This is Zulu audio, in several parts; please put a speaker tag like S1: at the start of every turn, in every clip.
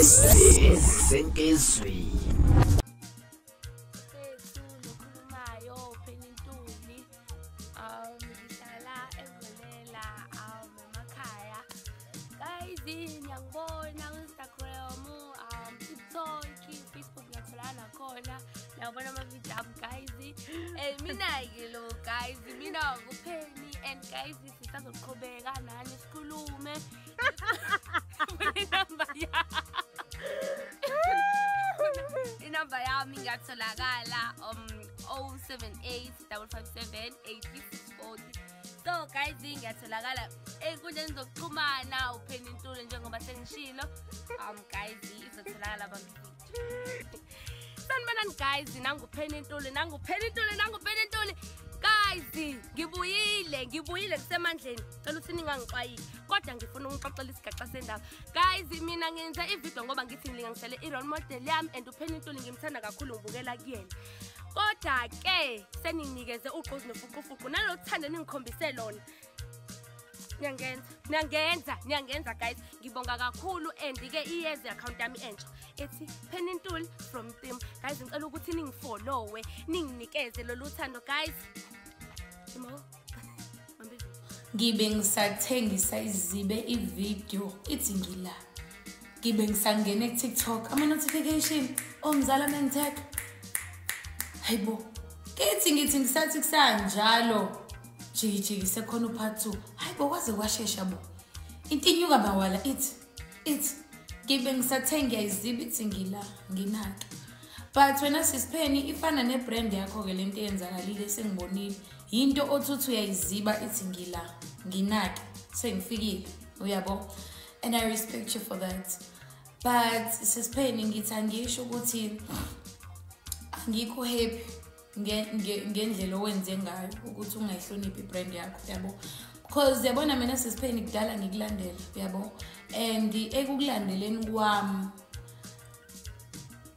S1: Senkezweni.
S2: Ngiyangibona Instagram, TikTok, Facebook ngiyatholana khona. Ngiyabona ama-video ami guys. Mina-ke lo guys, mina nguPenny and guys sisazoqhubeka nani sikhulume. Inamba yami ngiyatholakala 078 557 8640. So guys ngiyatholakala enkundleni zokuxhumana uPenny Ntuli njengoba sengishilo. Guys izotholakala bambi. Sanibonani guys, nanguPenny Ntuli. Guys, ngibuyile kusemandleni. Cela ukuthi ningangixwayile. Kodwa ngifuna ukungixoxela isigaxa sendaba. Guys, mina ngenza ivideo ngoba ngithi ngilinganisele i-role model yami and uPenny Ntuli ngimthanda kakhulu ngibukela kuyena. Kodwa ke seninginikeze ugqozi nofuqufuqu nalokuthanda ningikhombise lona. Niyangenza guys. Ngibonga kakhulu and ke iyeze account yami entsha ethi Penny Ntuli from Team. Guys ngicela ukuthi ningifollowe, ninginikeze lolu thando guys.
S3: Ngibe ngisathengisa izibe ivideo ithi ngila. Ngibe ngisangena ku-TikTok ama-notification omzala mengitag. Hayibo. Ngithi ngisathi kusanjalo. Jiki sekhona upart 2. Hayibo kwaze kwashesha bo. Intinyuka bawala it. Ngibe ngisathenga izibe ithi ngila nginaka. But wena sisiPenny ifana nebrand yakho ke lento eyenzakalile sengibonile. Into othuthu uyayiziba ithi ngila nginaka sengifikile uyabo. And I respect you for that. But sisiPenny ngithi angisho ukuthi ngikho happy ngendlela owenze ngayo ukuthi ungayihloniphi ibrand yakho yabo. Because yabona mina sisiPenny kudala ngikulandela yabo. And ekukulandeleni kwami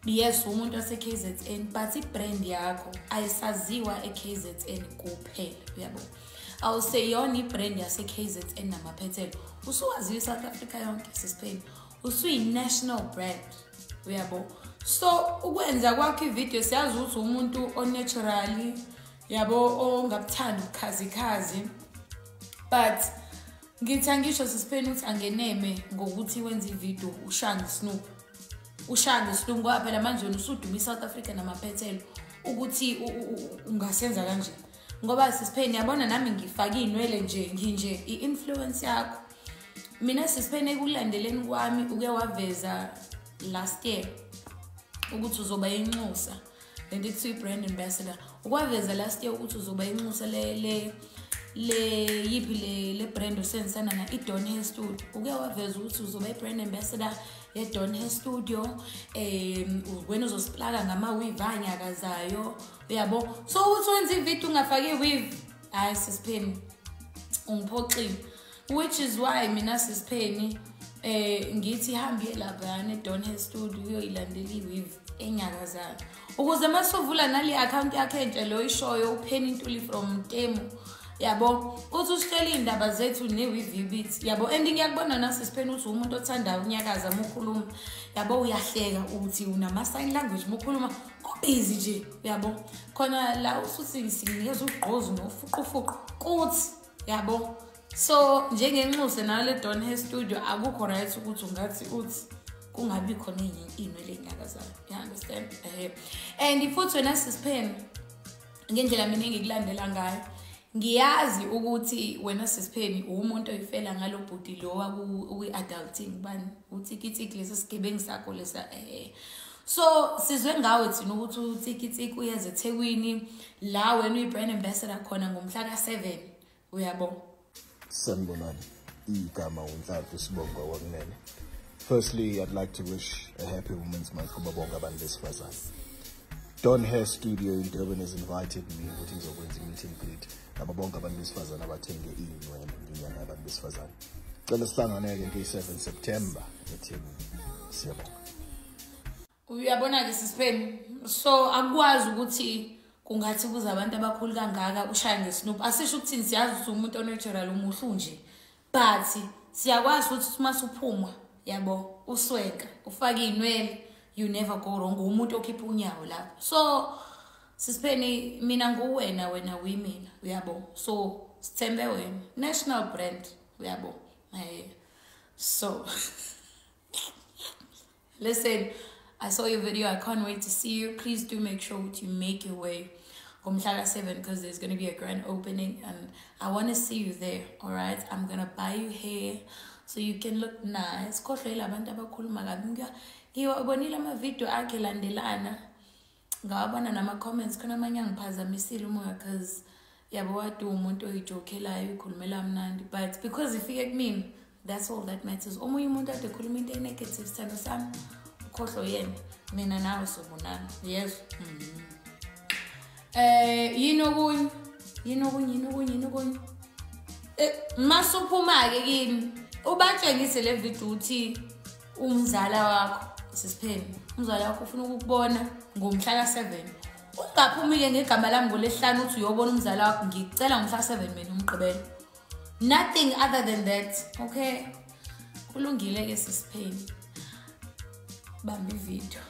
S3: yes umuntu wase KZN but ibrand yakho ayisaziwa eKZN kuphela yabo. Awuseyona ibrand yase KZN namaphethelo. Usuwaziwa South Africa yonke sisiPenny. Usuyi national brand uyabo. So ukwenza kwakho ivideo siyazi ukuthi umuntu onaturally yabo ongabuthanda ukukhazikhazi. But ngithi angisho sisiPenny ukuthi angeneme ngokuthi wenza ivideo ushanga Snoop. Ushanga Snoop ngoba phela manje usuduma South Africa namaphethelo ukuthi ungasenza kanje. Ngoba sisiPenny yabona nami ngifaka inwele nje nginje i-influence yakho. Mina sisiPenny ekulandeleni kwami uke waveza last year ukuthi uzoba inxusa lento ethi brand ambassador. Ukwaveza last year ukuthi uzoba inxusa le yipi le brand osensana na iDon Hair Studio. Uke waveza ukuthi uzoba ibrand ambassador yeDon Hair Studio. Wena uzosiplaka ngama-weave anyakazayo uyabo. So uthi wenza ivideo ungafaki weave hayi sisiPenny ungiphoxile. Which is why mina sisiPenny ngithi hambiye lapha neDon Hair Studio uyoyilandela iweave enyakazayo ukuze masuvula nali account yakhe entsha lo ishoyo uPenny Ntuli from Temu yabo uthi usihleli indaba zethu neweave bit yabo. And ngiyakubona na sisiPenny uthi umuntu othanda unyakaza mokhuluma yabo uyahleka uthi unama sign language mokhuluma busy nje yabo. Khona la usuthi singinikeza ugqozi nofuqufuqu kuthi yabo. So njengenxuse nale Don Hair Studio akukho right ukuthi ungathi uthi kungabi khona inwele enyakazayo. You understand? And futhi wena sisiPenny ngendlela mina ngikulandela ngayo ngiyazi ukuthi wena sisiPenny umuntu oyifela ngalo bhuti lo kwi-adulting bani uTikitiki lesi sigebengu sakho lesa So sizwe ngawe thina ukuthi uTikitiki uyeze eThekwini la wena uyibrand ambassador khona ngomhla ka7 uyabo.
S4: Sanibonani, igama uNhlanhla Sibonga wakunene. Firstly, I'd like to wish a happy Women's Month kubabonke abantu besifazane. Don Hair Studio in Durban has invited me ukuthi ngizokwenza meet and greet nababonke abantu besifazane abathenge inwele ngenyanga yabantu besifazane. Cela sihlangane ke nge-7 September eThekwini. Siyabonga.
S3: Uyabona ke sisiPenny, so akwazi ukuthi kungathi kuza abantu abakhulu kangaka ushaya ngeSnoop. Asisho ukuthi siyazi ukuthi umuntu onatural umuhlu nje. But siyakwazi ukuthi masuphuma yabo uswenka ufaka inwele you never go wrong umuntu okhipha unyawo lapho so Sisipheni mina nguwena wena women uyabo so sithembe wena national brand uyabo so listen, I saw your video. I can't wait to see you. Please do make sure to make your way Gomhlaga 7 because there's going to be a grand opening and I want to see you there, all right? I'm going to buy you hair so you can look nice. Khohlela abantu abakhuluma kabi ngiyabonile ama video akhe landelana ngawabona nama comments khona amanye angiphazamisile umoya because yabo wadu umuntu oyijokelayo ukhulumela mnandi but because ifike kumina that's all that matters. Omunye umuntu ade khuluma into negative sithando sami ukhohlo yena mina nawe sobonana yes yini okunye masuphuma ke kimi ubatshengise le video uthi umzala wakho Sisipheni umzala wakho ufuna ukubona ngomhla ka7 ungaphumi ke ngegama lami ngolesihlanu uthi uyobona umzala wakho ngicela ngomhla ka7 mina umgqibelo nothing other than that okay kulungile ke Sisipheni bamba ivideo